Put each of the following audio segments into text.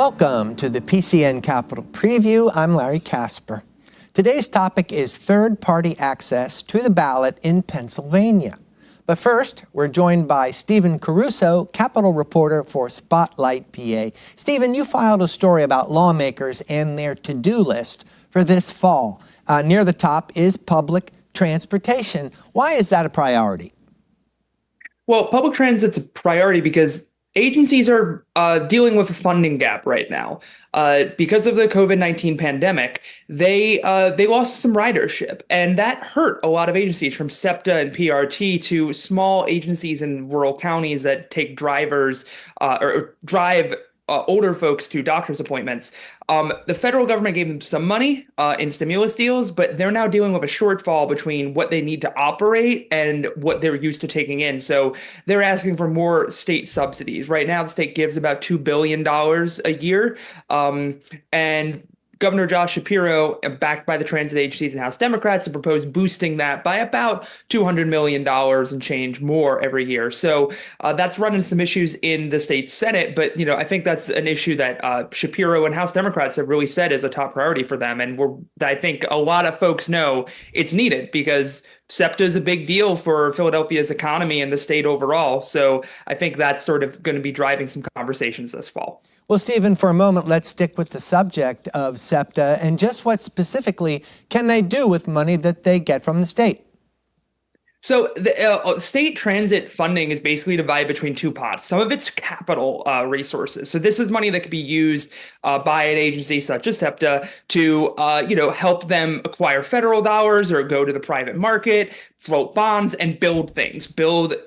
Welcome to the PCN Capitol Preview. I'm Larry Casper. Today's topic is third-party access to the ballot in Pennsylvania. But first, we're joined by Stephen Caruso, Capitol reporter for Spotlight PA. Stephen, you filed a story about lawmakers and their to-do list for this fall. Near the top is public transportation. Why is that a priority? Well, public transit's a priority because agencies are dealing with a funding gap right now. Because of the COVID-19 pandemic, they lost some ridership, and that hurt a lot of agencies, from SEPTA and PRT to small agencies in rural counties that take drivers or drive older folks to doctor's appointments. The federal government gave them some money in stimulus deals, but they're now dealing with a shortfall between what they need to operate and what they're used to taking in. So they're asking for more state subsidies. Right now, the state gives about $2 billion a year. And Governor Josh Shapiro, backed by the transit agencies and House Democrats, have proposed boosting that by about $200 million and change more every year. So that's running some issues in the state Senate. But, I think that's an issue that Shapiro and House Democrats have really said is a top priority for them. And I think a lot of folks know it's needed because SEPTA is a big deal for Philadelphia's economy and the state overall. So I think that's sort of going to be driving some conversations this fall. Well, Stephen, for a moment, let's stick with the subject of SEPTA and just what specifically can they do with money that they get from the state? So the state transit funding is basically divided between two pots. Some of it's capital resources. So this is money that could be used by an agency such as SEPTA to, help them acquire federal dollars or go to the private market, float bonds, and build things, buy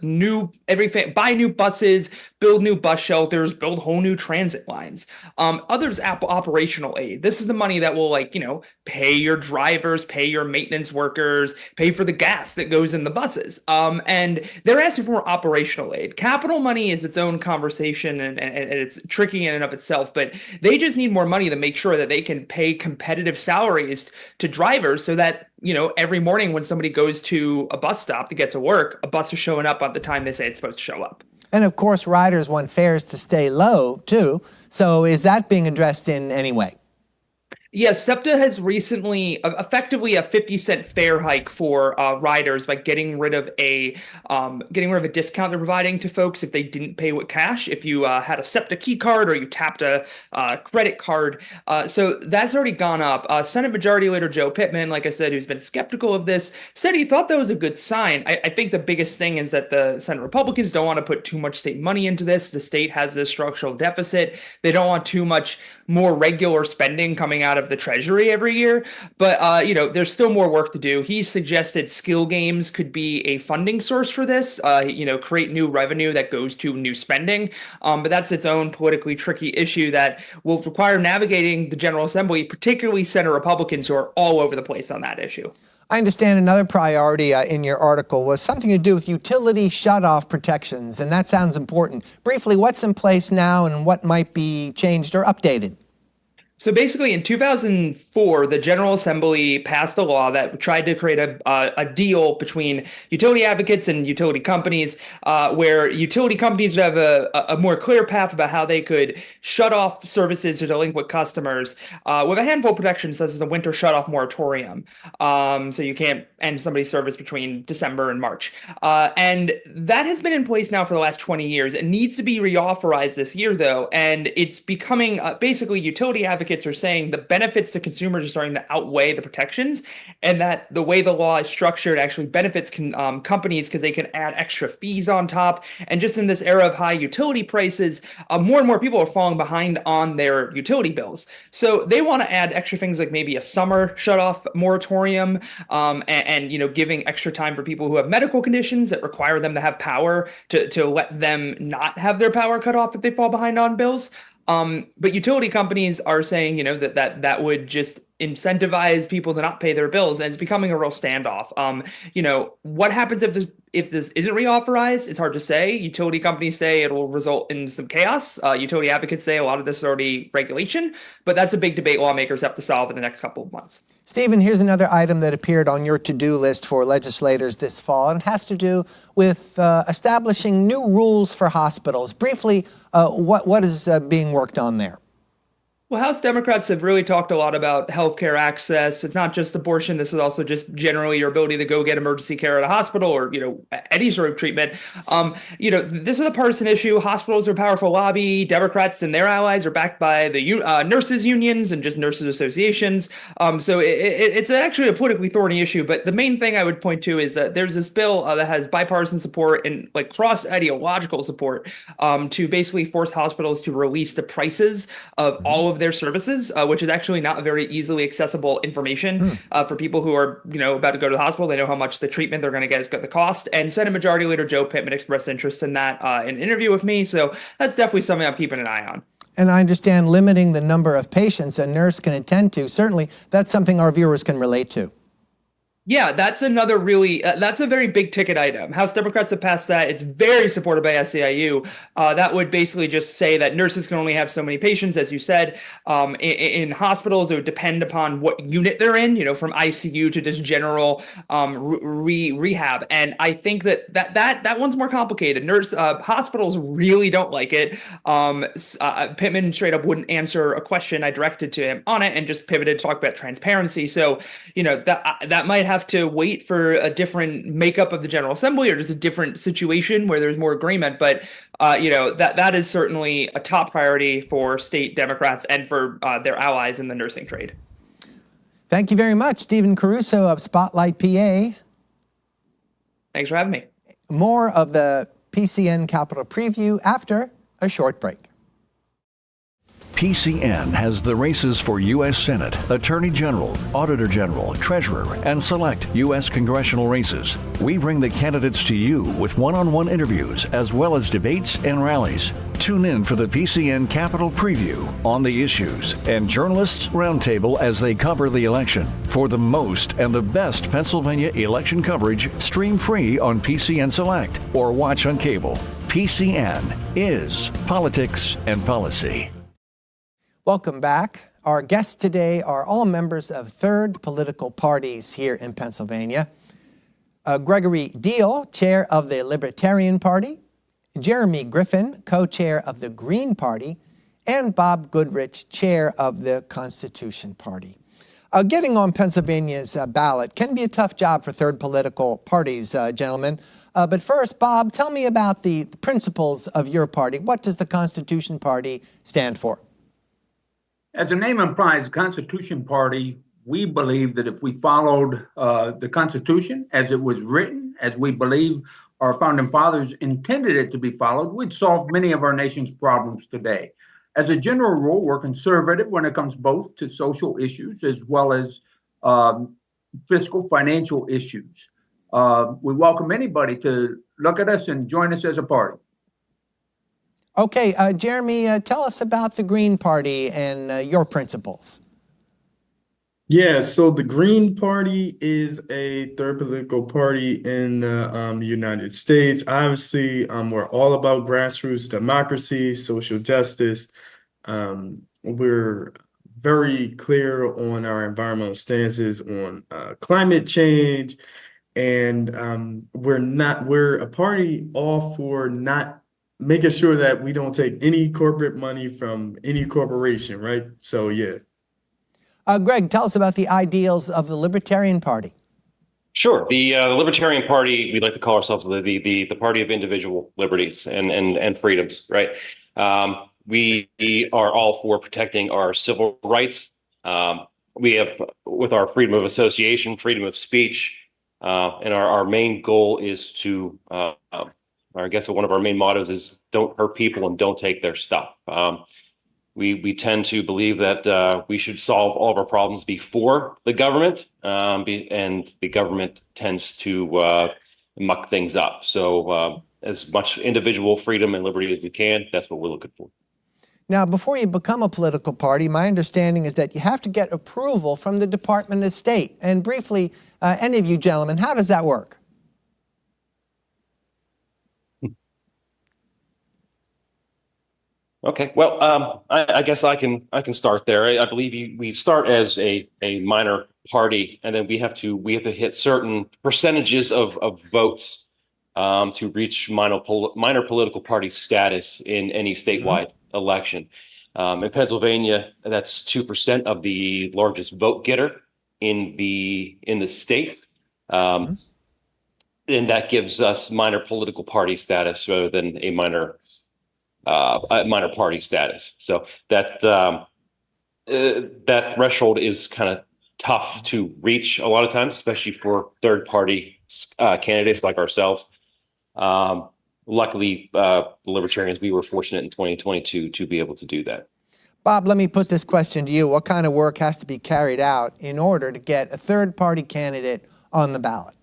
new buses, build new bus shelters, build whole new transit lines. Others, operational aid. This is the money that will, pay your drivers, pay your maintenance workers, pay for the gas that goes in the buses. And they're asking for more operational aid. Capital money is its own conversation, and it's tricky in and of itself, but they just need more money to make sure that they can pay competitive salaries to drivers so that every morning when somebody goes to a bus stop to get to work, a bus is showing up at the time they say it's supposed to show up. And of course, riders want fares to stay low, too. So is that being addressed in any way? Yes, SEPTA has recently effectively a 50-cent fare hike for riders by getting rid of a discount they're providing to folks if they didn't pay with cash. If you had a SEPTA key card or you tapped a credit card, so that's already gone up. Senate Majority Leader Joe Pittman, like I said, who's been skeptical of this, said he thought that was a good sign. I think the biggest thing is that the Senate Republicans don't want to put too much state money into this. The state has this structural deficit. They don't want too much more regular spending coming out of the Treasury every year. But, there's still more work to do. He suggested skill games could be a funding source for this, create new revenue that goes to new spending. But that's its own politically tricky issue that will require navigating the General Assembly, particularly Senate Republicans who are all over the place on that issue. I understand another priority in your article was something to do with utility shutoff protections, and that sounds important. Briefly, what's in place now and what might be changed or updated? So basically, in 2004, the General Assembly passed a law that tried to create a deal between utility advocates and utility companies, where utility companies would have a more clear path about how they could shut off services to delinquent customers with a handful of protections, such as a winter shutoff moratorium. So you can't end somebody's service between December and March. And that has been in place now for the last 20 years. It needs to be reauthorized this year, though, and it's becoming basically utility advocates are saying the benefits to consumers are starting to outweigh the protections, and that the way the law is structured actually benefits companies because they can add extra fees on top. And just in this era of high utility prices, more and more people are falling behind on their utility bills. So they want to add extra things like maybe a summer shutoff moratorium, and giving extra time for people who have medical conditions that require them to have power to let them not have their power cut off if they fall behind on bills. But utility companies are saying, that would just incentivize people to not pay their bills, and it's becoming a real standoff. What happens if this isn't reauthorized? It's hard to say. Utility companies say it will result in some chaos. Utility advocates say a lot of this is already regulation, but that's a big debate lawmakers have to solve in the next couple of months. Stephen, here's another item that appeared on your to-do list for legislators this fall, and it has to do with establishing new rules for hospitals. Briefly, what is being worked on there? Well, House Democrats have really talked a lot about healthcare access. It's not just abortion. This is also just generally your ability to go get emergency care at a hospital or, any sort of treatment. This is a partisan issue. Hospitals are a powerful lobby. Democrats and their allies are backed by the nurses unions and just nurses associations. It's actually a politically thorny issue. But the main thing I would point to is that there's this bill that has bipartisan support and like cross ideological support to basically force hospitals to release the prices of all of their services, which is actually not very easily accessible information for people who are, about to go to the hospital. They know how much the treatment they're going to get is going to cost. And Senate Majority Leader Joe Pittman expressed interest in that in an interview with me. So that's definitely something I'm keeping an eye on. And I understand limiting the number of patients a nurse can attend to, certainly that's something our viewers can relate to. Yeah, that's another that's a very big ticket item. House Democrats have passed that. It's very supported by SEIU. That would basically just say that nurses can only have so many patients, as you said. In hospitals, it would depend upon what unit they're in, from ICU to just general rehab. And I think that one's more complicated. Hospitals really don't like it. Pittman straight up wouldn't answer a question I directed to him on it and just pivoted to talk about transparency. So, that might have to wait for a different makeup of the General Assembly or just a different situation where there's more agreement. But, that is certainly a top priority for state Democrats and for their allies in the nursing trade. Thank you very much, Stephen Caruso of Spotlight, PA. Thanks for having me. More of the PCN Capitol Preview after a short break. PCN has the races for U.S. Senate, Attorney General, Auditor General, Treasurer, and select U.S. congressional races. We bring the candidates to you with one-on-one interviews as well as debates and rallies. Tune in for the PCN Capitol Preview on the issues and Journalists Roundtable as they cover the election. For the most and the best Pennsylvania election coverage, stream free on PCN Select or watch on cable. PCN is politics and policy. Welcome back. Our guests today are all members of third political parties here in Pennsylvania. Gregory Deal, chair of the Libertarian Party, Jeremy Griffin, co-chair of the Green Party, and Bob Goodrich, chair of the Constitution Party. Getting on Pennsylvania's ballot can be a tough job for third political parties, gentlemen. But first, Bob, tell me about the principles of your party. What does the Constitution Party stand for? As the name implies, the Constitution Party, we believe that if we followed the Constitution as it was written, as we believe our founding fathers intended it to be followed, we'd solve many of our nation's problems today. As a general rule, we're conservative when it comes both to social issues as well as fiscal, financial issues. We welcome anybody to look at us and join us as a party. Okay, Jeremy, tell us about the Green Party and your principles. Yeah, so the Green Party is a third political party in the United States. Obviously, we're all about grassroots democracy, social justice. We're very clear on our environmental stances on climate change, and we're a party all for not making sure that we don't take any corporate money from any corporation, right? So, yeah. Greg, tell us about the ideals of the Libertarian Party. Sure. The Libertarian Party, we like to call ourselves the party of individual liberties and freedoms, right? We are all for protecting our civil rights. We have, with our freedom of association, freedom of speech, and our main goal is to I guess one of our main mottos is don't hurt people and don't take their stuff. We tend to believe that we should solve all of our problems before the government, and the government tends to muck things up. So as much individual freedom and liberty as we can, that's what we're looking for. Now, before you become a political party, my understanding is that you have to get approval from the Department of State. And briefly, any of you gentlemen, how does that work? Okay, well, I guess I can start there. I believe we start as a minor party, and then we have to hit certain percentages of votes to reach minor political party status in any statewide election. In Pennsylvania, that's 2% of the largest vote getter in the state. And that gives us minor political party status rather than a minor party status. So that that threshold is kind of tough to reach a lot of times, especially for third party candidates like ourselves. Luckily, the Libertarians, we were fortunate in 2022 to be able to do that. Bob, let me put this question to you. What kind of work has to be carried out in order to get a third-party candidate on the ballot?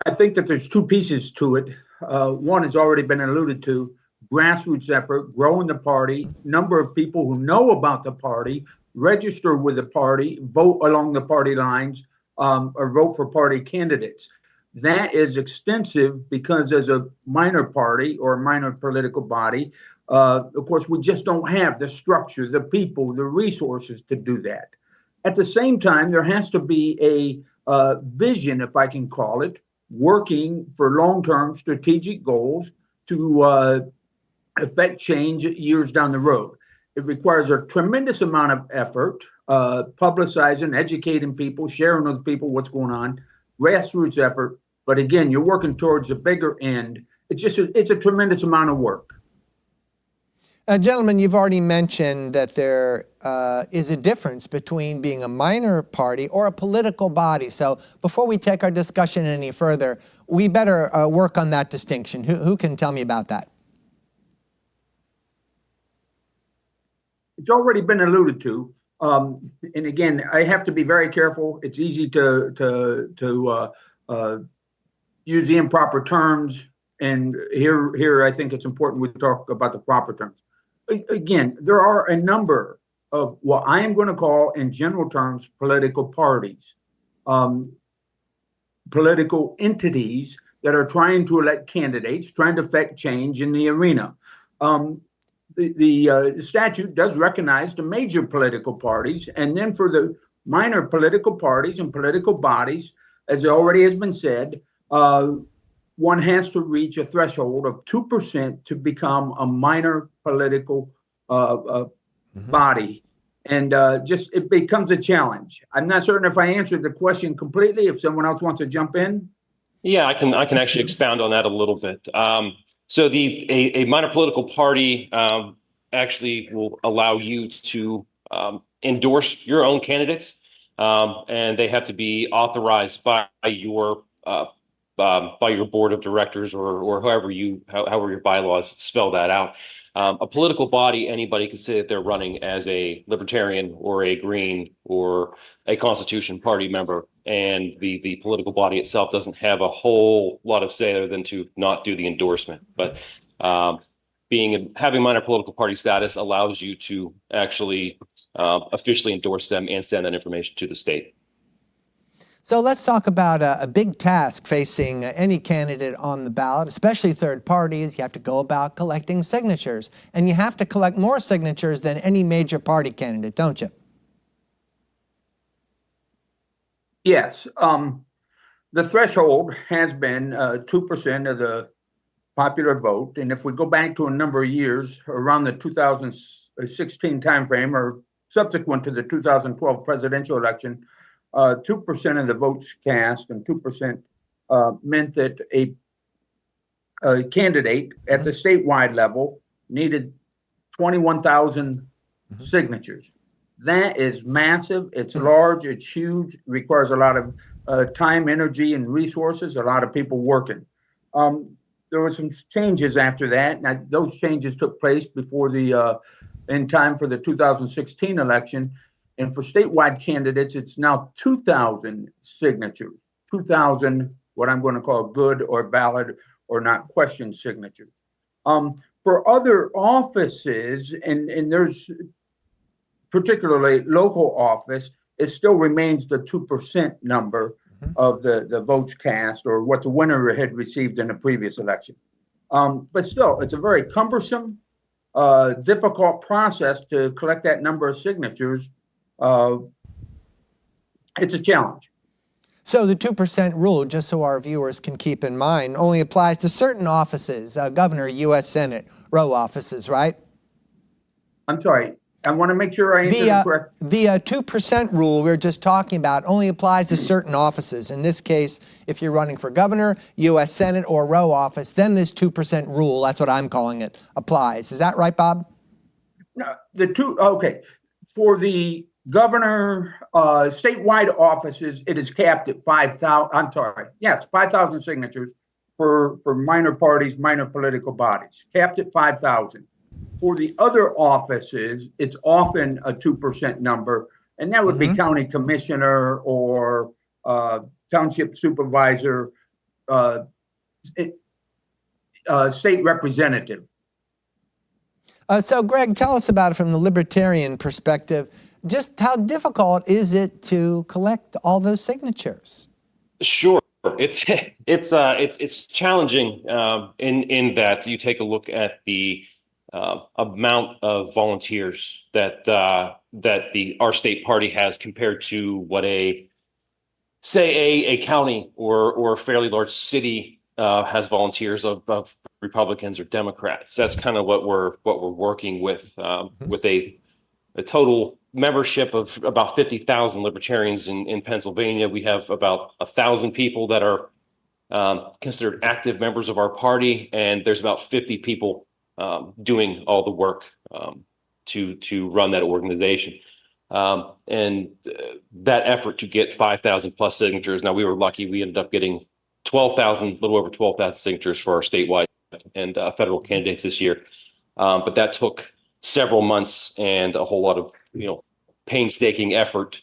I think that there's two pieces to it. One has already been alluded to, grassroots effort, growing the party, number of people who know about the party, register with the party, vote along the party lines, or vote for party candidates. That is extensive because as a minor party or a minor political body, of course, we just don't have the structure, the people, the resources to do that. At the same time, there has to be a vision, if I can call it, working for long-term strategic goals to affect change years down the road. It requires a tremendous amount of effort, publicizing, educating people, sharing with people what's going on, grassroots effort. But again, you're working towards a bigger end. It's a tremendous amount of work. Gentlemen, you've already mentioned that there is a difference between being a minor party or a political body. So before we take our discussion any further, we better work on that distinction. Who can tell me about that? It's already been alluded to. And again, I have to be very careful. It's easy to use the improper terms. And here, I think it's important we talk about the proper terms. Again, there are a number of what I am going to call, in general terms, political parties, political entities that are trying to elect candidates, trying to affect change in the arena. The statute does recognize the major political parties, and then for the minor political parties and political bodies, as it already has been said, one has to reach a threshold of 2% to become a minor political body. And it becomes a challenge. I'm not certain if I answered the question completely. If someone else wants to jump in. Yeah, I can actually expound on that a little bit. So a minor political party actually will allow you to endorse your own candidates, and they have to be authorized by your board of directors or however your bylaws spell that out. A political body, anybody can say that they're running as a Libertarian or a Green or a Constitution Party member, and the political body itself doesn't have a whole lot of say other than to not do the endorsement. But having minor political party status allows you to actually officially endorse them and send that information to the state. So let's talk about a big task facing any candidate on the ballot, especially third parties. You have to go about collecting signatures, and you have to collect more signatures than any major party candidate, don't you? Yes. The threshold has been 2% of the popular vote. And if we go back to a number of years, around the 2016 timeframe or subsequent to the 2012 presidential election, 2% of the votes cast and 2% meant that a candidate at the statewide level needed 21,000 signatures. That is massive. It's large. It's huge. Requires a lot of time, energy, and resources. A lot of people working. There were some changes after that. Now, those changes took place before in time for the 2016 election. And for statewide candidates, it's now 2,000 signatures, 2,000 what I'm going to call good or valid or not questioned signatures. For other offices, and there's particularly local office, it still remains the 2% number of the votes cast or what the winner had received in the previous election. But still, it's a very cumbersome, difficult process to collect that number of signatures. It's a challenge. So the 2% rule, just so our viewers can keep in mind, only applies to certain offices, governor, U.S. Senate, row offices, right? I'm sorry. I want to make sure I answer the correct. The 2% rule we were just talking about only applies to certain offices. In this case, if you're running for governor, U.S. Senate, or row office, then this 2% rule, that's what I'm calling it, applies. Is that right, Bob? No, okay. For the governor, statewide offices, it is capped at 5,000. I'm sorry. Yes, 5,000 signatures for minor parties, minor political bodies, capped at 5,000. For the other offices, it's often a 2% number, and that would be county commissioner or township supervisor, state representative. So, Greg, tell us about it from the libertarian perspective. Just how difficult is it to collect all those signatures? Sure, it's challenging in that you take a look at the amount of volunteers that our state party has compared to what a county or a fairly large city has volunteers of Republicans or Democrats. That's kind of what we're working with a total membership of about 50,000 libertarians in Pennsylvania. We have about 1,000 people that are considered active members of our party, and there's about 50 people doing all the work to run that organization. And that effort to get 5,000 plus signatures. Now, we were lucky. We ended up getting 12,000, a little over 12,000 signatures for our statewide and federal candidates this year. But that took several months and a whole lot of, painstaking effort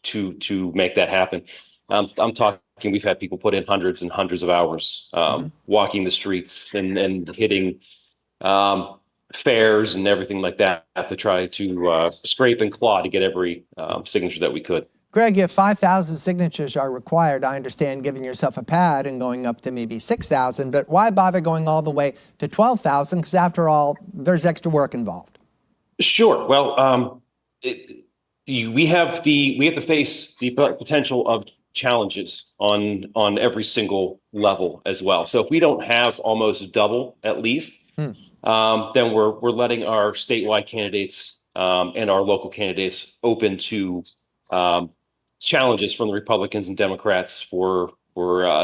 to make that happen. I'm talking, we've had people put in hundreds and hundreds of hours walking the streets and hitting fairs and everything like that to try to scrape and claw to get every signature that we could. Greg, if 5,000 signatures are required, I understand giving yourself a pad and going up to maybe 6,000, but why bother going all the way to 12,000? Because after all, there's extra work involved. Sure. Well, we have to face the potential of challenges on every single level as well. So if we don't have almost double at least, then we're letting our statewide candidates and our local candidates open to challenges from the Republicans and Democrats for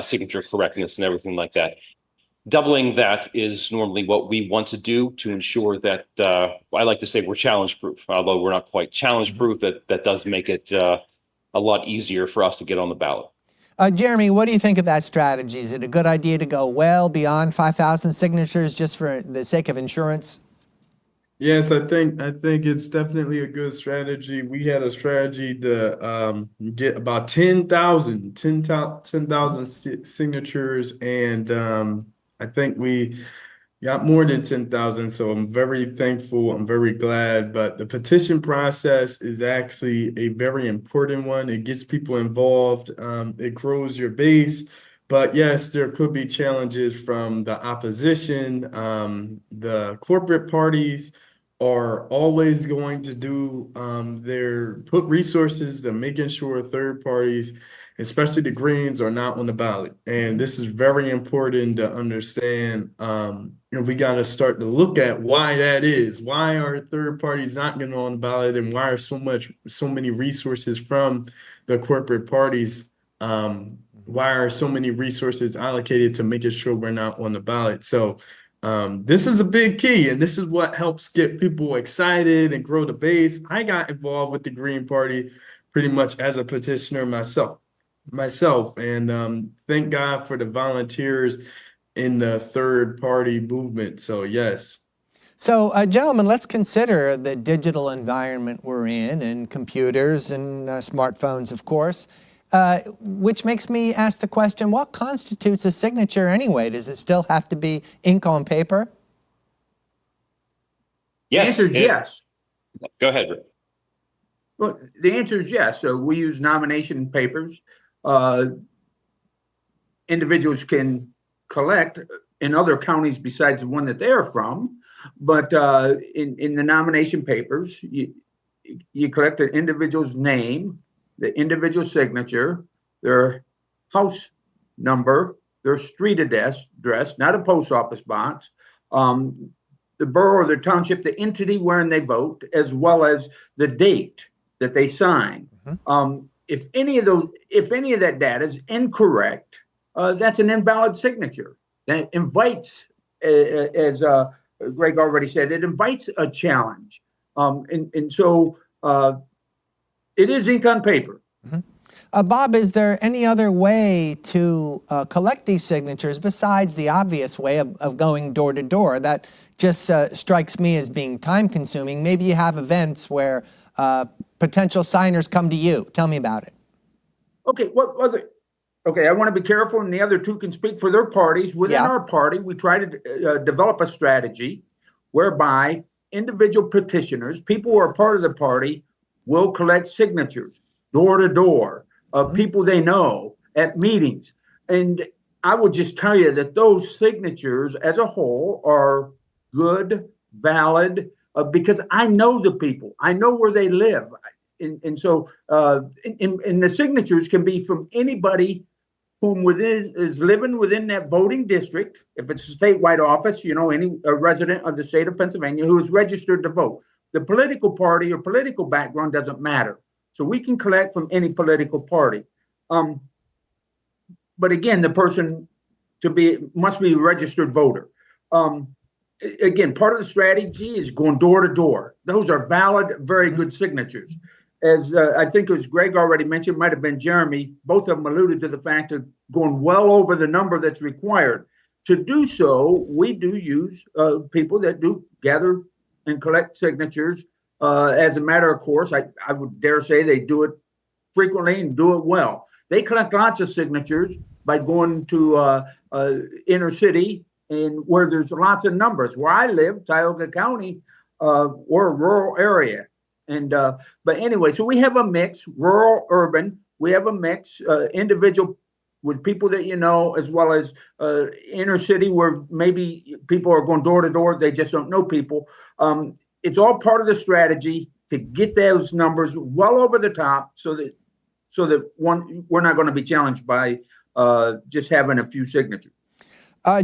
signature correctness and everything like that. Doubling that is normally what we want to do to ensure that I like to say we're challenge proof, although we're not quite challenge proof. That does make it a lot easier for us to get on the ballot. Jeremy, what do you think of that strategy? Is it a good idea to go well beyond 5,000 signatures just for the sake of insurance? Yes, I think it's definitely a good strategy. We had a strategy to get about 10,000 signatures, and I think we got more than 10,000. So I'm very thankful. I'm very glad. But the petition process is actually a very important one. It gets people involved. It grows your base. But yes, there could be challenges from the opposition. The corporate parties are always going to do put resources to making sure third parties, especially the Greens, are not on the ballot. And this is very important to understand. We got to start to look at why that is. Why are third parties not getting on the ballot, and why are so many resources from the corporate parties? Why are so many resources allocated to making sure we're not on the ballot? So this is a big key, and this is what helps get people excited and grow the base. I got involved with the Green Party pretty much as a petitioner myself, and thank God for the volunteers in the third party movement. So yes. So, gentlemen, let's consider the digital environment we're in, and computers and smartphones, of course. Which makes me ask the question, what constitutes a signature anyway? Does it still have to be ink on paper? Yes. The answer is yes. Go ahead, Rick. Well, the answer is yes. So we use nomination papers. Individuals can collect in other counties besides the one that they're from, but in the nomination papers, you collect an individual's name, the individual signature, their house number, their street address, not a post office box, the borough or the township, the entity wherein they vote, as well as the date that they sign. If any of that data is incorrect, that's an invalid signature. That invites, as Greg already said, it invites a challenge. And so it is ink on paper. Bob, is there any other way to collect these signatures besides the obvious way of going door to door? That just strikes me as being time consuming. Maybe you have events where potential signers come to you. Tell me about it. Okay, I want to be careful, and the other two can speak for their parties. Within our party, we try to develop a strategy whereby individual petitioners, people who are part of the party, will collect signatures door to door of people they know at meetings. And I would just tell you that those signatures as a whole are good, valid, because I know the people. I know where they live. And so the signatures can be from anybody whom is living within that voting district. If it's a statewide office, any resident of the state of Pennsylvania who is registered to vote. The political party or political background doesn't matter. So we can collect from any political party. But again, the person must be a registered voter. Again, part of the strategy is going door to door. Those are valid, very good signatures. As I think as Greg already mentioned, might have been Jeremy, both of them alluded to the fact of going well over the number that's required. To do so, we do use people that do gather and collect signatures. As a matter of course, I would dare say they do it frequently and do it well. They collect lots of signatures by going to inner city and where there's lots of numbers. Where I live, Tioga County, we're a rural area. And but anyway, so we have a mix, rural, urban. We have a mix, individual with people that as well as inner city where maybe people are going door to door. They just don't know people. It's all part of the strategy to get those numbers well over the top, so that we're not going to be challenged by just having a few signatures.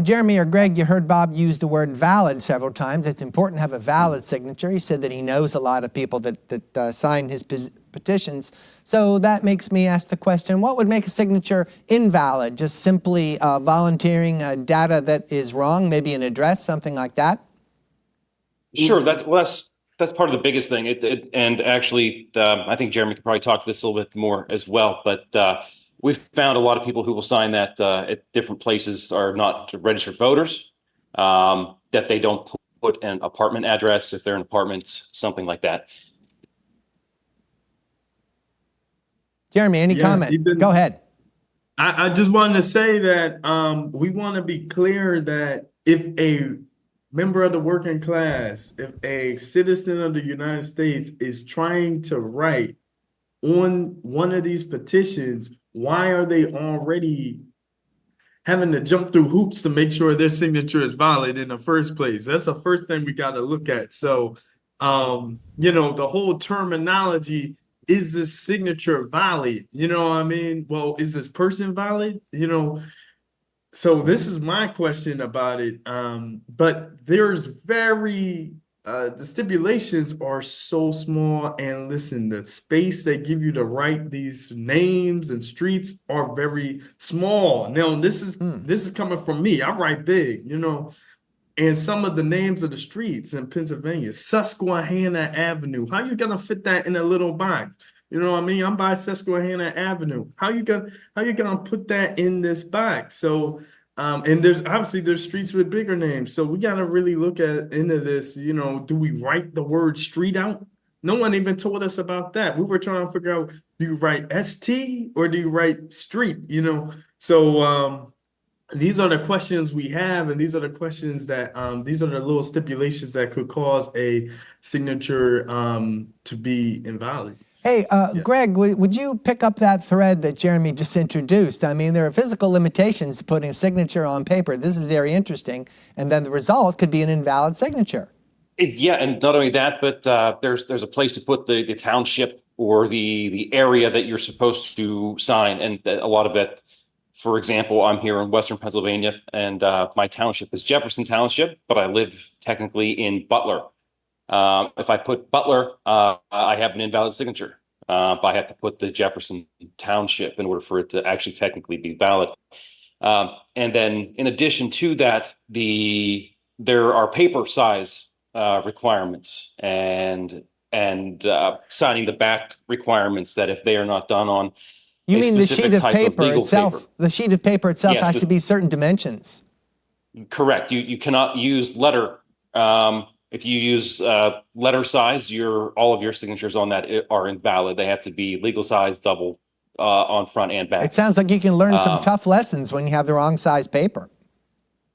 Jeremy or Greg, you heard Bob use the word valid several times. It's important to have a valid signature. He said that he knows a lot of people that sign his petitions. So that makes me ask the question, what would make a signature invalid? Just simply volunteering data that is wrong, maybe an address, something like that? Sure, that's part of the biggest thing. And actually, I think Jeremy could probably talk to this a little bit more as well. But we've found a lot of people who will sign that at different places are not registered voters, that they don't put an apartment address if they're in apartments, something like that. Jeremy, any comment? Go ahead. I just wanted to say that we want to be clear that if a member of the working class, if a citizen of the United States is trying to write on one of these petitions, why are they already having to jump through hoops to make sure their signature is valid in the first place? That's the first thing we got to look at. So, the whole terminology, is this signature valid? You know what I mean? Well, is this person valid? So this is my question about it. But there's the stipulations are so small, and listen, the space they give you to write these names and streets are very small. Now, this is coming from me. I write big, and some of the names of the streets in Pennsylvania, Susquehanna Avenue. How you gonna fit that in a little box? You know what I mean? I'm by Susquehanna Avenue. How you gonna put that in this box? So and there's streets with bigger names. So we gotta really look into this, do we write the word street out? No one even told us about that. We were trying to figure out, do you write ST or do you write street? So these are the questions we have, and these are the questions that these are the little stipulations that could cause a signature to be invalid. Hey, Greg, would you pick up that thread that Jeremy just introduced? I mean, there are physical limitations to putting a signature on paper. This is very interesting. And then the result could be an invalid signature. Yeah, and not only that, but there's a place to put the township or the area that you're supposed to sign. And a lot of it, For example, I'm here in Western Pennsylvania, and my township is Jefferson Township, but I live technically in Butler. If I put Butler, I have an invalid signature. But I have to put the Jefferson Township in order for it to actually technically be valid. And then in addition to that, there are paper size requirements and signing the back requirements that if they are not done on You a mean the specific sheet of type paper legal itself? paper. The sheet of paper itself Yes, has to be certain dimensions. Correct. You cannot use letter. If you use letter size, all of your signatures on that are invalid. They have to be legal size, double on front and back. It sounds like you can learn some tough lessons when you have the wrong size paper.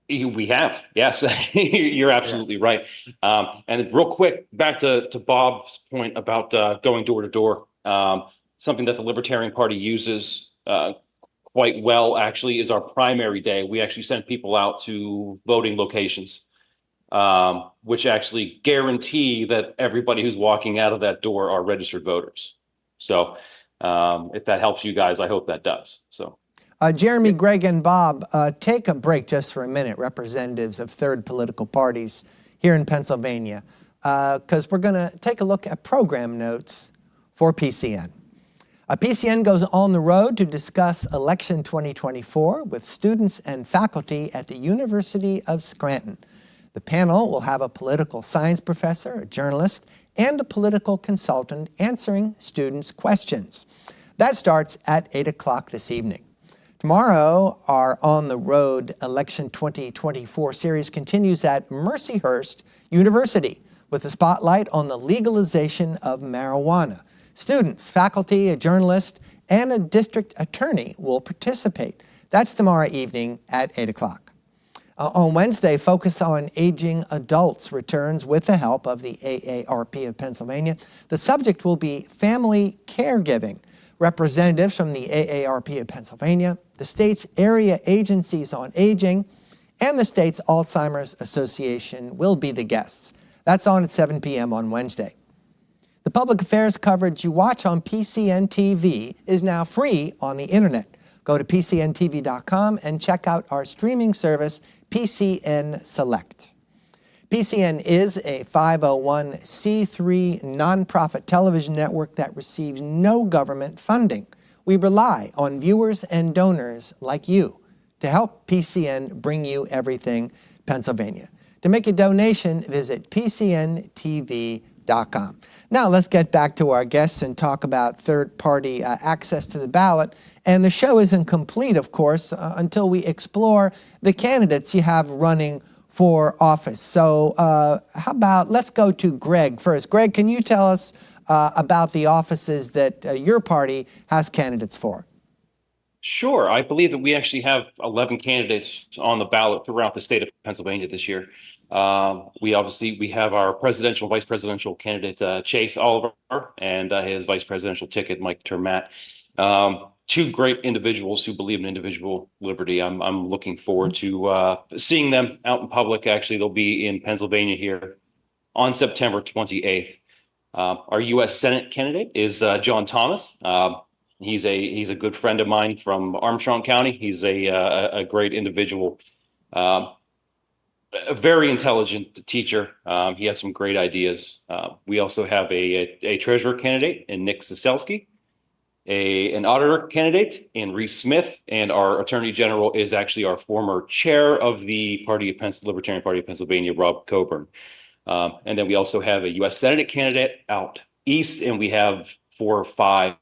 We have, yes, you're absolutely right. And real quick, back to Bob's point about going door to door. Something that the Libertarian Party uses quite well, actually, is our primary day. We actually send people out to voting locations, which actually guarantee that everybody who's walking out of that door are registered voters. So if that helps you guys, I hope that does. So. Jeremy, Greg, and Bob, take a break just for a minute, representatives of third political parties here in Pennsylvania, because we're going to take a look at program notes for PCN. PCN goes on the road to discuss election 2024 with students and faculty at the University of Scranton. The panel will have a political science professor, a journalist, and a political consultant answering students' questions. That starts at 8 o'clock this evening. Tomorrow, our On the Road Election 2024 series continues at Mercyhurst University with a spotlight on the legalization of marijuana. Students, faculty, a journalist, and a district attorney will participate. That's tomorrow evening at 8 o'clock. On Wednesday, Focus on Aging Adults returns with the help of the AARP of Pennsylvania. The subject will be family caregiving. Representatives from the AARP of Pennsylvania, the state's area agencies on aging, and the state's Alzheimer's Association will be the guests. That's on at 7 p.m. on Wednesday. The public affairs coverage you watch on PCN TV is now free on the internet. Go to PCNTV.com and check out our streaming service, PCN Select. PCN is a 501c3 nonprofit television network that receives no government funding. We rely on viewers and donors like you to help PCN bring you everything Pennsylvania. To make a donation, visit PCNTV.com. Now let's get back to our guests and talk about third-party access to the ballot. And the show isn't complete, of course, until we explore the candidates you have running for office. So how about, let's go to Greg first. Greg, can you tell us about the offices that your party has candidates for? Sure. I believe that we actually have 11 candidates on the ballot throughout the state of Pennsylvania this year. We have our presidential, vice presidential candidate, Chase Oliver, and his vice presidential ticket, Mike Termat. Two great individuals who believe in individual liberty. I'm looking forward to seeing them out in public. Actually, they'll be in Pennsylvania here on September 28th. Our U.S. Senate candidate is John Thomas. He's a good friend of mine from Armstrong County. He's a great individual, a very intelligent teacher. He has some great ideas. We also have a treasurer candidate in Nick Zaselski, an auditor candidate in Reese Smith, and our attorney general is actually our former chair of the Libertarian Party of Pennsylvania, Rob Coburn. And then we also have a U.S. Senate candidate out east, and we have 4 or 5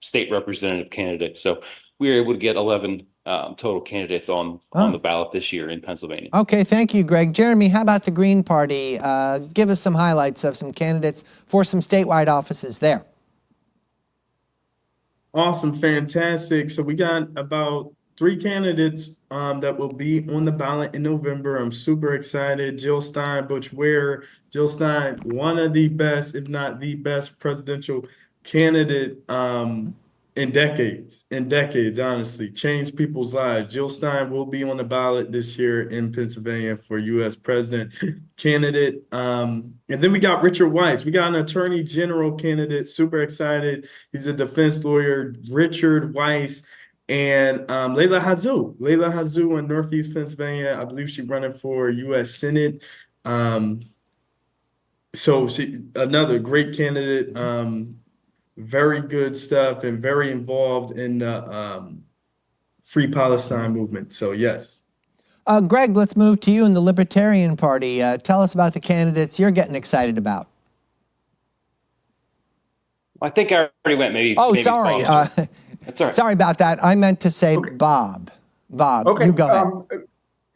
state representative candidates. So we were able to get 11 total candidates on the ballot this year in Pennsylvania. Okay, thank you, Greg. Jeremy, how about the Green Party? Give us some highlights of some candidates for some statewide offices there. Awesome, fantastic. So we got about 3 candidates that will be on the ballot in November. I'm super excited. Jill Stein, Butch Ware. Jill Stein, one of the best, if not the best presidential candidate in decades, honestly, changed people's lives. Jill Stein will be on the ballot this year in Pennsylvania for U.S. president candidate. And then we got Richard Weiss. We got an attorney general candidate, super excited. He's a defense lawyer, Richard Weiss. and Layla Hazou in Northeast Pennsylvania. I believe she's running for U.S. Senate. So she another great candidate. Very good stuff and very involved in the Free Palestine movement. So yes. Greg, let's move to you in the Libertarian Party. Tell us about the candidates you're getting excited about. I think I already went. Maybe. Sorry. That's all right. Sorry about that. I meant to say Bob. Bob, Okay. you go ahead.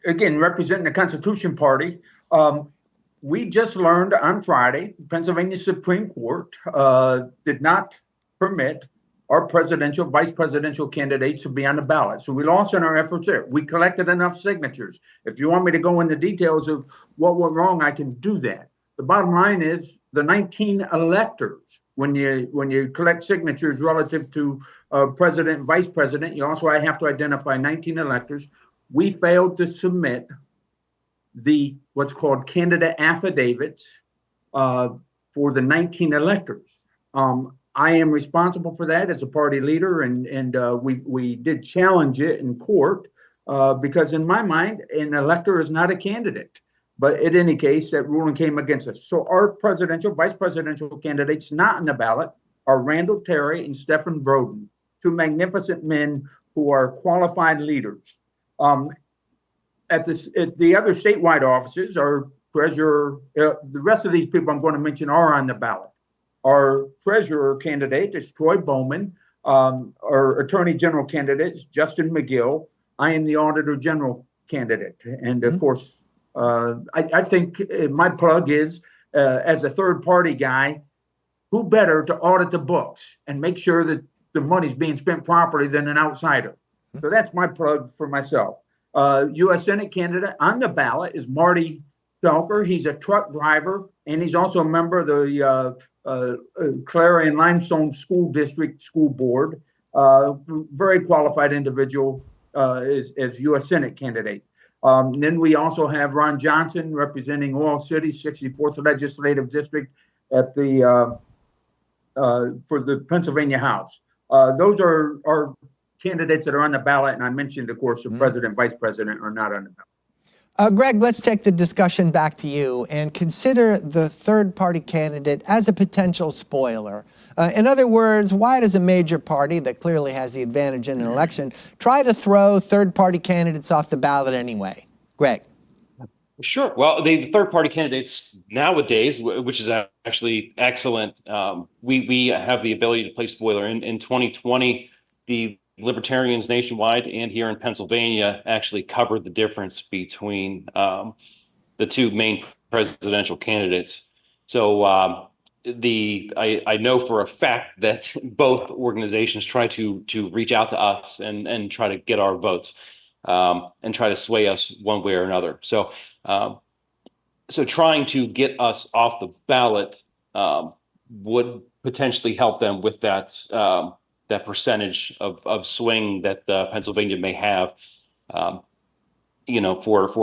Again, representing the Constitution Party, we just learned on Friday, Pennsylvania Supreme Court did not permit our presidential, vice presidential candidates to be on the ballot. So we lost in our efforts there. We collected enough signatures. If you want me to go into details of what went wrong, I can do that. The bottom line is the 19 electors, when you collect signatures relative to president and vice president, you also have to identify 19 electors. We failed to submit the what's called candidate affidavits for the 19 electors. I am responsible for that as a party leader, and we did challenge it in court because in my mind, an elector is not a candidate. But in any case, that ruling came against us. So our presidential, vice presidential candidates not on the ballot are Randall Terry and Stephen Broden, two magnificent men who are qualified leaders. At the other statewide offices, our treasurer, the rest of these people I'm going to mention are on the ballot. Our treasurer candidate is Troy Bowman. Our attorney general candidate is Justin McGill. I am the auditor general candidate. And of course, I think my plug is, as a third party guy, who better to audit the books and make sure that the money's being spent properly than an outsider. So that's my plug for myself. U.S. Senate candidate on the ballot is Marty Felker. He's a truck driver, and he's also a member of the Clara and Limestone School District School Board. Very qualified individual as U.S. Senate candidate. Then we also have Ron Johnson representing Oil City, 64th Legislative District at the for the Pennsylvania House. Those are our candidates that are on the ballot, and I mentioned, of course, the president, vice president are not on the ballot. Greg, let's take the discussion back to you and consider the third-party candidate as a potential spoiler. In other words, why does a major party that clearly has the advantage in an election try to throw third-party candidates off the ballot anyway? Greg. Sure. Well, the third-party candidates nowadays, which is actually excellent, we have the ability to play spoiler. In 2020, the Libertarians nationwide and here in Pennsylvania actually covered the difference between the two main presidential candidates. So I know for a fact that both organizations try to reach out to us and try to get our votes and try to sway us one way or another. So trying to get us off the ballot would potentially help them with that percentage of swing that Pennsylvania may have. For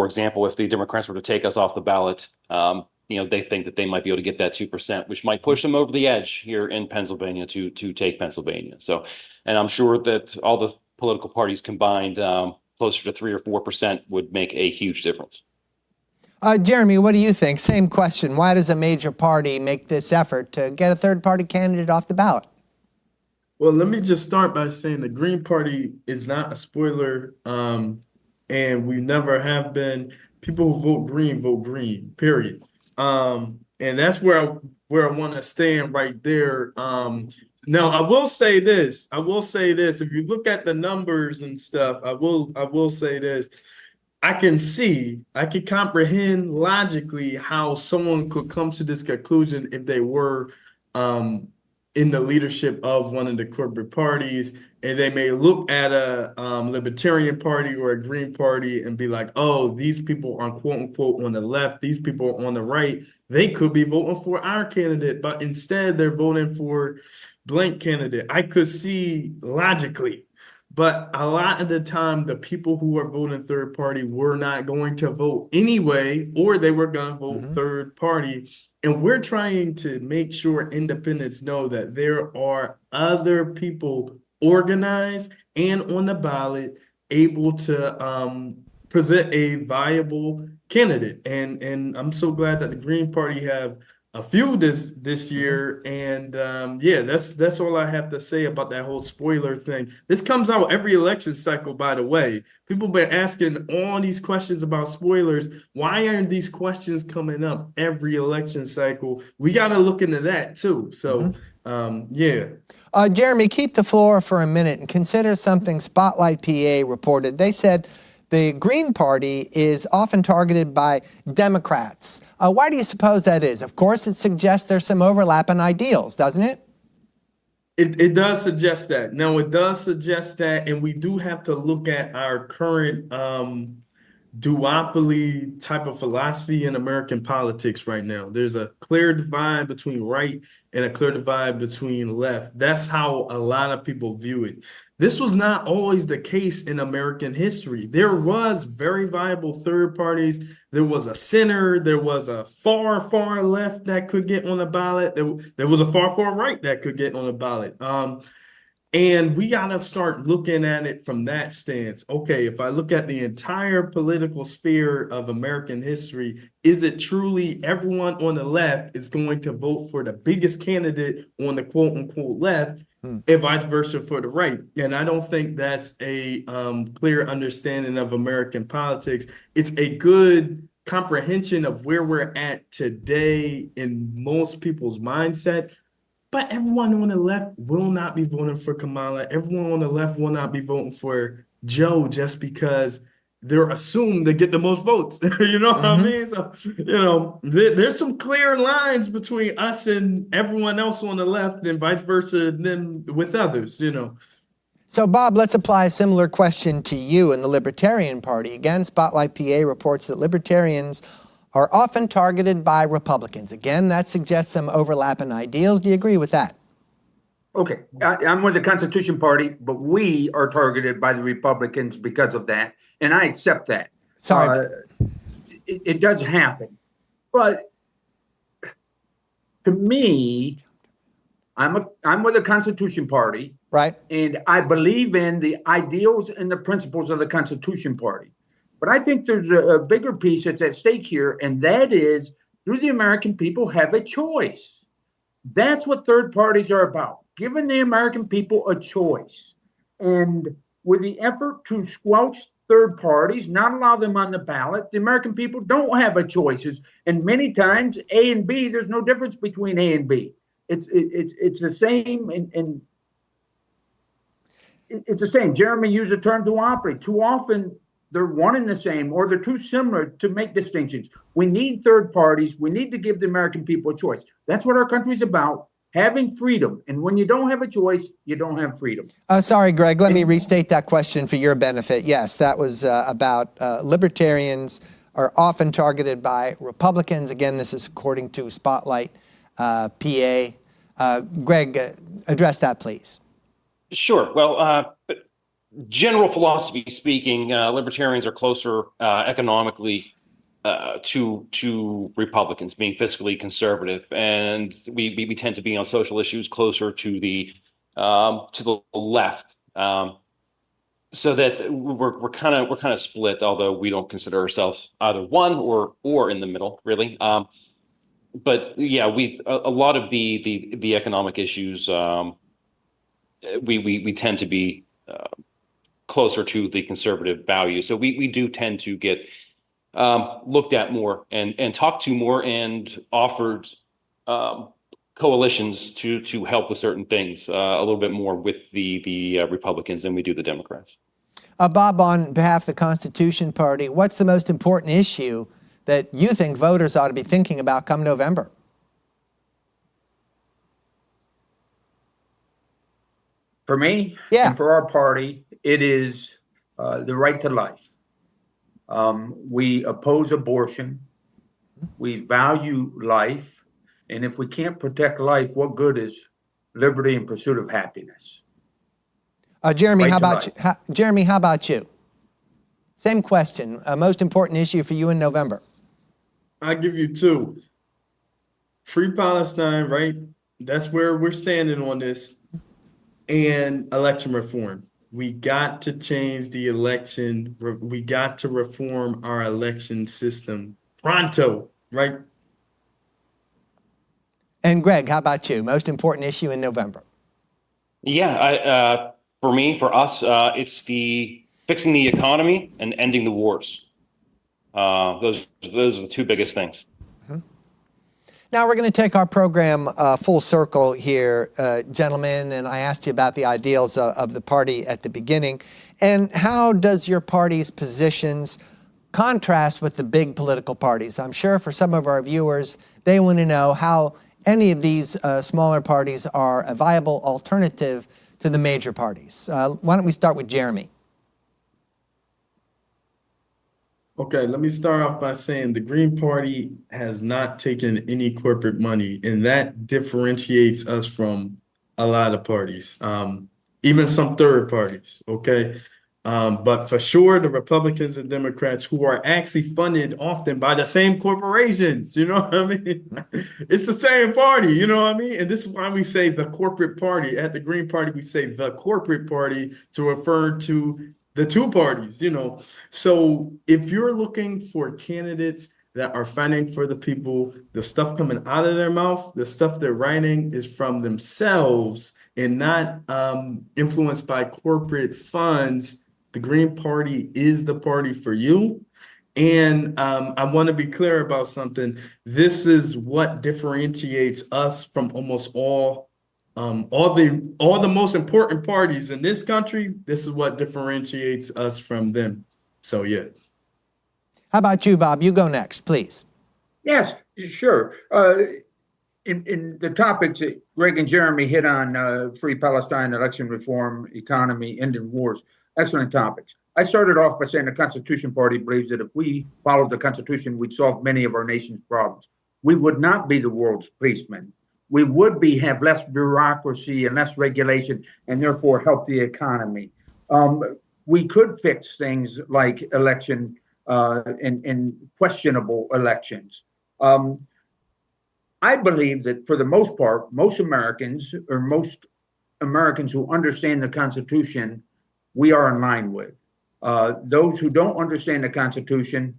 example, if the Democrats were to take us off the ballot, they think that they might be able to get that 2%, which might push them over the edge here in Pennsylvania to take Pennsylvania. So, and I'm sure that all the political parties combined, closer to 3 or 4% would make a huge difference. Jeremy, what do you think? Same question. Why does a major party make this effort to get a third-party candidate off the ballot? Well, let me just start by saying the Green Party is not a spoiler, and we never have been. People who vote green, period. And that's where I want to stand right there. Now, I will say this. If you look at the numbers and stuff, I will say this. I can comprehend logically how someone could come to this conclusion if they were in the leadership of one of the corporate parties, and they may look at a Libertarian Party or a Green Party and be like, oh, these people are quote unquote on the left, these people are on the right, they could be voting for our candidate, but instead they're voting for blank candidate. I could see logically. But a lot of the time, the people who are voting third party were not going to vote anyway, or they were going to vote third party. And we're trying to make sure independents know that there are other people organized, and on the ballot, able to present a viable candidate. And I'm so glad that the Green Party have a few this year. And yeah, that's all I have to say about that whole spoiler thing. This comes out every election cycle, by the way. People been asking all these questions about spoilers. Why aren't these questions coming up every election cycle? We got to look into that too. So yeah. Jeremy, keep the floor for a minute and consider something Spotlight PA reported. They said the Green Party is often targeted by Democrats. Why do you suppose that is? Of course, it suggests there's some overlap in ideals, doesn't it? It does suggest that. Now, it does suggest that, and we do have to look at our current duopoly type of philosophy in American politics right now. There's a clear divide between right and a clear divide between left. That's how a lot of people view it. This was not always the case in American history. There was very viable third parties. There was a center. There was a far, far left that could get on the ballot. There was a far, far right that could get on the ballot. And we got to start looking at it from that stance. Okay, if I look at the entire political sphere of American history, is it truly everyone on the left is going to vote for the biggest candidate on the quote unquote left? And vice versa for the right. And I don't think that's a clear understanding of American politics. It's a good comprehension of where we're at today in most people's mindset. But everyone on the left will not be voting for Kamala. Everyone on the left will not be voting for Joe just because they're assumed to get the most votes. You know what I mean? So, you know, there's some clear lines between us and everyone else on the left and vice versa than with others, you know. So, Bob, let's apply a similar question to you and the Libertarian Party. Again, Spotlight PA reports that Libertarians are often targeted by Republicans. Again, that suggests some overlap in ideals. Do you agree with that? Okay, I'm with the Constitution Party, but we are targeted by the Republicans because of that, and I accept that. Sorry. It does happen. But to me, I'm with the Constitution Party. Right. And I believe in the ideals and the principles of the Constitution Party. But I think there's a bigger piece that's at stake here, and that is, do the American people have a choice? That's what third parties are about, giving the American people a choice. And with the effort to squelch third parties, not allow them on the ballot, the American people don't have a choice. And many times, A and B, there's no difference between A and B. It's the same, and it's the same. Jeremy used the term duopoly. Too often, they're one and the same, or they're too similar to make distinctions. We need third parties. We need to give the American people a choice. That's what our country's about, having freedom. And when you don't have a choice, you don't have freedom. Sorry, Greg, let me restate that question for your benefit. Yes, that was about libertarians are often targeted by Republicans. Again, this is according to Spotlight PA. Greg, address that, please. Sure. Well, general philosophy speaking, libertarians are closer economically to Republicans, being fiscally conservative, and we tend to be on social issues closer to the left. So that we're kind of split, although we don't consider ourselves either one or in the middle, really. But yeah, a lot of the economic issues we tend to be closer to the conservative values. So we do tend to get looked at more and talked to more and offered coalitions to help with certain things a little bit more with the Republicans than we do the Democrats. Bob, on behalf of the Constitution Party, what's the most important issue that you think voters ought to be thinking about come November? For me, and for our party, it is the right to life. We oppose abortion. We value life. And if we can't protect life, what good is liberty and pursuit of happiness? Jeremy, how about you? Same question. Most important issue for you in November? I give you two. Free Palestine, right? That's where we're standing on this. and election reform. We got to change the election. We got to reform our election system pronto, right? And Greg, how about you? Most important issue in November? Yeah, for me, for us, it's the fixing the economy and ending the wars. Those are the two biggest things. Now we're going to take our program full circle here, gentlemen, and I asked you about the ideals of the party at the beginning. And how does your party's positions contrast with the big political parties? I'm sure for some of our viewers, they want to know how any of these smaller parties are a viable alternative to the major parties. Why don't we start with Jeremy? Okay, let me start off by saying the Green Party has not taken any corporate money, and that differentiates us from a lot of parties, even some third parties, okay? But for sure, the Republicans and Democrats who are actually funded often by the same corporations, you know what I mean? It's the same party, you know what I mean? And this is why we say the corporate party. At the Green Party, we say the corporate party to refer to the two parties, you know. So if you're looking for candidates that are fighting for the people, the stuff coming out of their mouth, the stuff they're writing is from themselves and not influenced by corporate funds, the Green Party is the party for you. And I want to be clear about something. This is what differentiates us from almost all the most important parties in this country. This is what differentiates us from them. So yeah. How about you, Bob? You go next, please. Yes, sure. In the topics that Greg and Jeremy hit on, free Palestine, election reform, economy, ending wars, excellent topics. I started off by saying the Constitution Party believes that if we followed the Constitution, we'd solve many of our nation's problems. We would not be the world's policemen. We would have less bureaucracy and less regulation, and therefore help the economy. We could fix things like election and questionable elections. I believe that for the most part, most Americans who understand the Constitution, we are in line with. Those who don't understand the Constitution,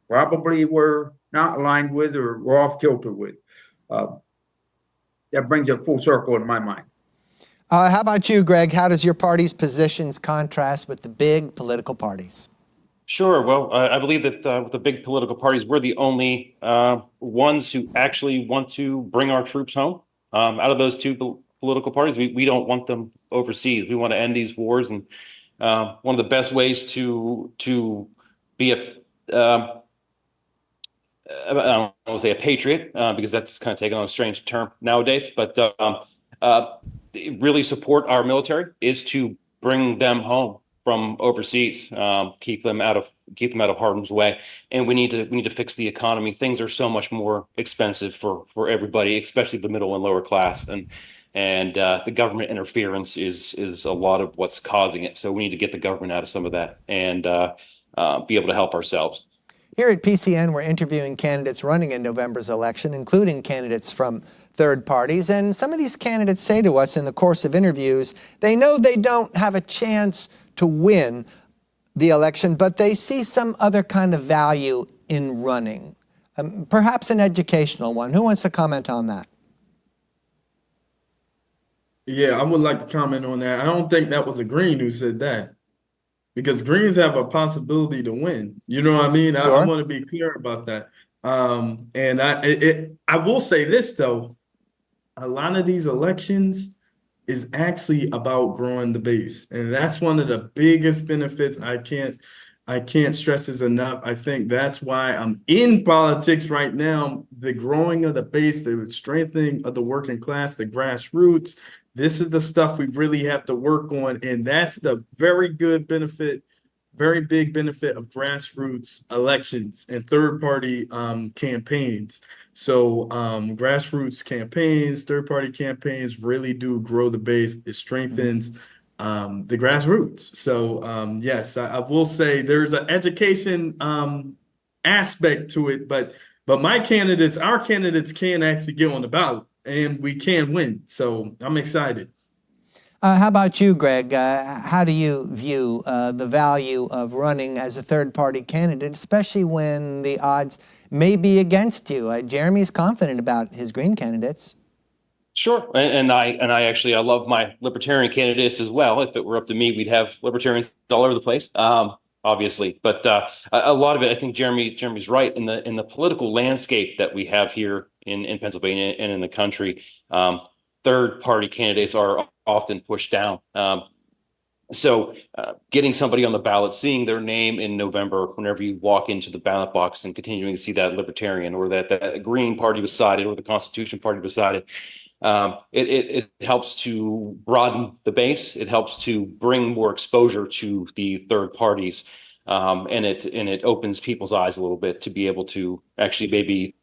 probably we're not aligned with or we're off kilter with. That brings it full circle in my mind. How about you, Greg? How does your party's positions contrast with the big political parties? Sure. Well, I believe that with the big political parties, we're the only ones who actually want to bring our troops home. Out of those two political parties, we don't want them overseas. We want to end these wars, and one of the best ways to be a I don't want to say a patriot because that's kind of taken on a strange term nowadays, but really support our military is to bring them home from overseas, keep them out of harm's way, and we need to fix the economy. Things are so much more expensive for everybody, especially the middle and lower class, and the government interference is a lot of what's causing it. So we need to get the government out of some of that and be able to help ourselves. Here at PCN, we're interviewing candidates running in November's election, including candidates from third parties. And some of these candidates say to us in the course of interviews, they know they don't have a chance to win the election, but they see some other kind of value in running, perhaps an educational one. Who wants to comment on that? Yeah, I would like to comment on that. I don't think that was a Green who said that, because Greens have a possibility to win. You know what I mean? Sure. I want to be clear about that. And I will say this though, a lot of these elections is actually about growing the base, and that's one of the biggest benefits. I can't stress this enough. I think that's why I'm in politics right now. The growing of the base, the strengthening of the working class, the grassroots. This is the stuff we really have to work on, and that's the very big benefit of grassroots elections and third-party campaigns. So grassroots campaigns, third-party campaigns really do grow the base. It strengthens the grassroots. So yes, I will say there's an education aspect to it, but our candidates can actually get on the ballot, and we can win. So I'm excited. How about you, Greg? How do you view the value of running as a third-party candidate, especially when the odds may be against you? Jeremy's confident about his Green candidates. Sure, and I actually I love my Libertarian candidates as well. If it were up to me, we'd have Libertarians all over the place, obviously. But a lot of it, I think Jeremy's right in the political landscape that we have here in Pennsylvania and in the country. Third party candidates are often pushed down. So getting somebody on the ballot, seeing their name in November, whenever you walk into the ballot box and continuing to see that Libertarian or that Green Party beside it or the Constitution Party beside it, it helps to broaden the base. It helps to bring more exposure to the third parties, and it opens people's eyes a little bit to be able to actually maybe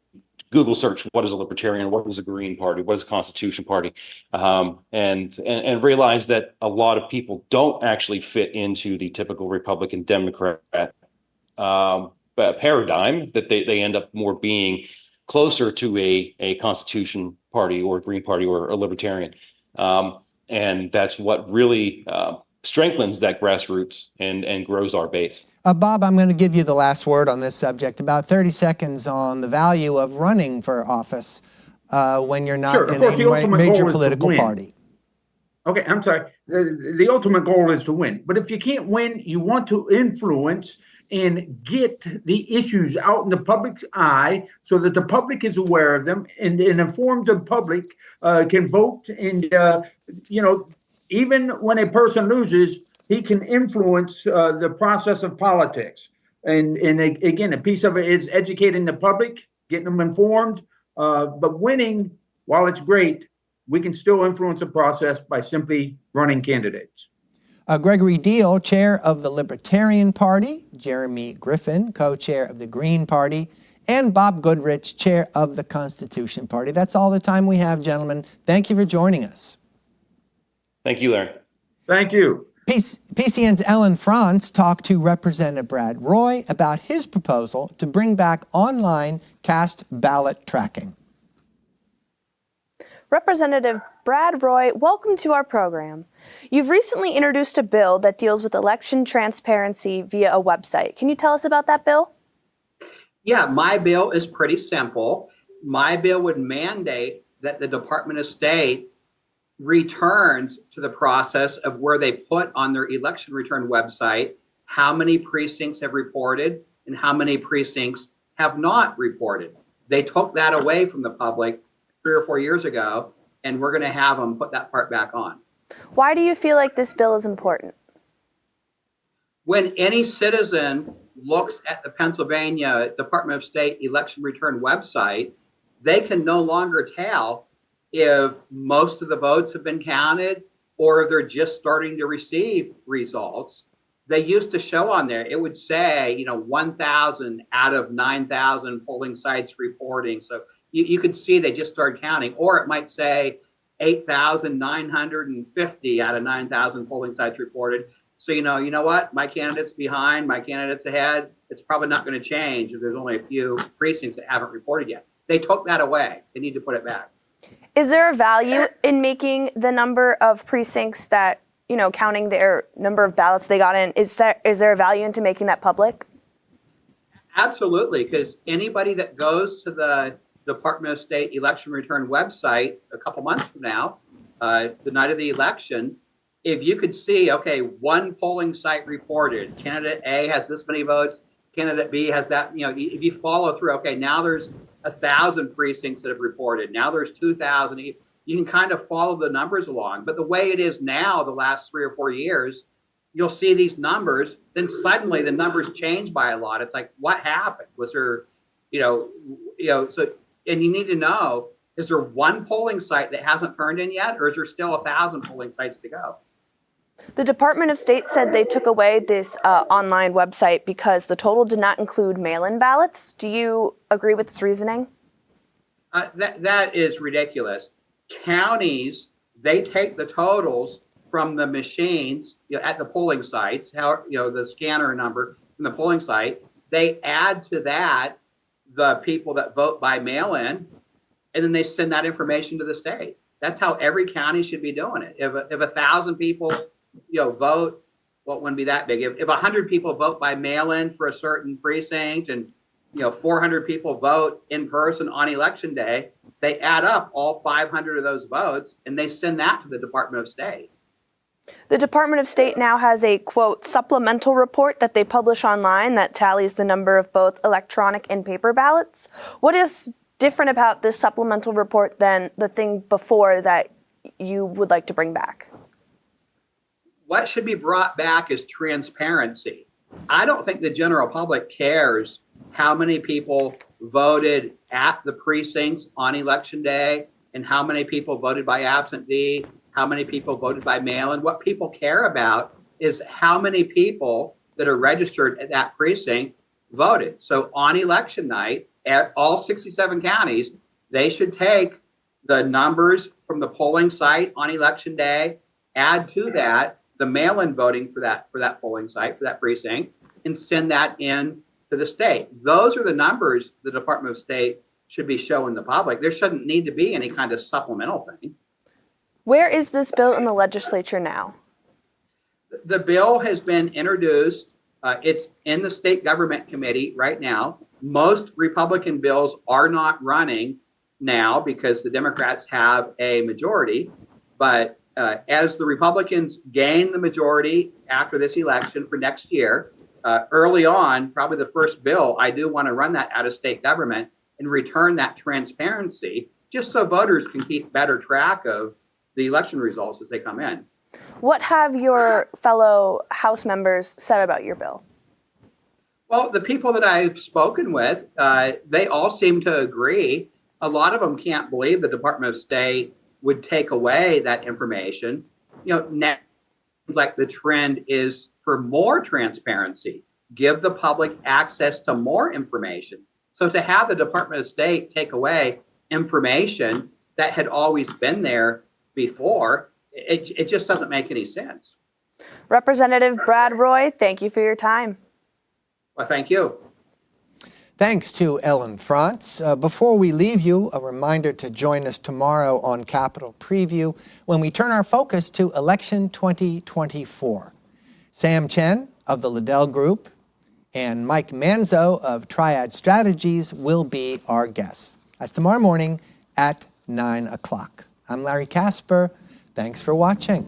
Google search what is a Libertarian, what is a Green Party, what is a Constitution Party, and realize that a lot of people don't actually fit into the typical Republican Democrat paradigm, that they end up more being closer to a Constitution Party or a Green Party or a Libertarian. And that's what really strengthens that grassroots and grows our base. Bob, I'm going to give you the last word on this subject. About 30 seconds on the value of running for office when you're not in a major political party. Okay, I'm sorry. The ultimate goal is to win. But if you can't win, you want to influence and get the issues out in the public's eye so that the public is aware of them, and an informed public can vote. And, even when a person loses, he can influence the process of politics. And again, a piece of it is educating the public, getting them informed. But winning, while it's great, we can still influence the process by simply running candidates. Gregory Deal, chair of the Libertarian Party, Jeremy Griffin, co-chair of the Green Party, and Bob Goodrich, chair of the Constitution Party. That's all the time we have, gentlemen. Thank you for joining us. Thank you, Larry. Thank you. PCN's Ellen Franz talked to Representative Brad Roy about his proposal to bring back online cast ballot tracking. Representative Brad Roy, welcome to our program. You've recently introduced a bill that deals with election transparency via a website. Can you tell us about that bill? Yeah, my bill is pretty simple. My bill would mandate that the Department of State returns to the process of where they put on their election return website how many precincts have reported and how many precincts have not reported. They took that away from the public 3 or 4 years ago, and we're going to have them put that part back on. Why do you feel like this bill is important? When any citizen looks at the Pennsylvania Department of State election return website, they can no longer tell if most of the votes have been counted or if they're just starting to receive results. They used to show on there, it would say, 1,000 out of 9,000 polling sites reporting. So you could see they just started counting, or it might say 8,950 out of 9,000 polling sites reported. So, you know what? My candidate's behind, my candidate's ahead. It's probably not going to change if there's only a few precincts that haven't reported yet. They took that away. They need to put it back. Is there a value in making the number of precincts that, counting their number of ballots they got in, is there a value into making that public? Absolutely, because anybody that goes to the Department of State election return website a couple months from now, the night of the election, if you could see, okay, one polling site reported, candidate A has this many votes, candidate B has that, if you follow through, okay, now there's 1,000 precincts that have reported, now there's 2,000, you can kind of follow the numbers along. But the way it is now, the last 3 or 4 years, you'll see these numbers, then suddenly the numbers change by a lot. It's like, what happened? Was there, so, and you need to know, is there one polling site that hasn't turned in yet, or is there still 1,000 polling sites to go? The Department of State said they took away this online website because the total did not include mail-in ballots. Do you agree with this reasoning? That is ridiculous. Counties, they take the totals from the machines at the polling sites, the scanner number from the polling site. They add to that the people that vote by mail-in, and then they send that information to the state. That's how every county should be doing it. If 1,000 people, vote, well, it wouldn't be that big. If 100 people vote by mail-in for a certain precinct, and 400 people vote in person on election day, they add up all 500 of those votes and they send that to the Department of State. The Department of State now has a, quote, supplemental report that they publish online that tallies the number of both electronic and paper ballots. What is different about this supplemental report than the thing before that you would like to bring back? What should be brought back is transparency. I don't think the general public cares how many people voted at the precincts on election day and how many people voted by absentee, how many people voted by mail-in. What people care about is how many people that are registered at that precinct voted. So on election night, at all 67 counties, they should take the numbers from the polling site on election day, add to that the mail-in voting for that polling site, for that precinct, and send that in to the state. Those are the numbers the Department of State should be showing the public. There shouldn't need to be any kind of supplemental thing. Where is this bill in the legislature now? The bill has been introduced. It's in the state government committee right now. Most Republican bills are not running now because the Democrats have a majority. But as the Republicans gain the majority after this election for next year, early on, probably the first bill, I do want to run that out of state government and return that transparency just so voters can keep better track of the election results as they come in. What have your fellow House members said about your bill? Well, the people that I've spoken with, they all seem to agree. A lot of them can't believe the Department of State would take away that information. Now it seems like the trend is for more transparency, give the public access to more information. So to have the Department of State take away information that had always been there before, it just doesn't make any sense. Representative Brad Roy, thank you for your time. Well, thank you. Thanks to Ellen Frantz. Before we leave you, a reminder to join us tomorrow on Capitol Preview when we turn our focus to election 2024. Sam Chen of the Liddell Group and Mike Manzo of Triad Strategies will be our guests. That's tomorrow morning at 9 o'clock. I'm Larry Casper. Thanks for watching.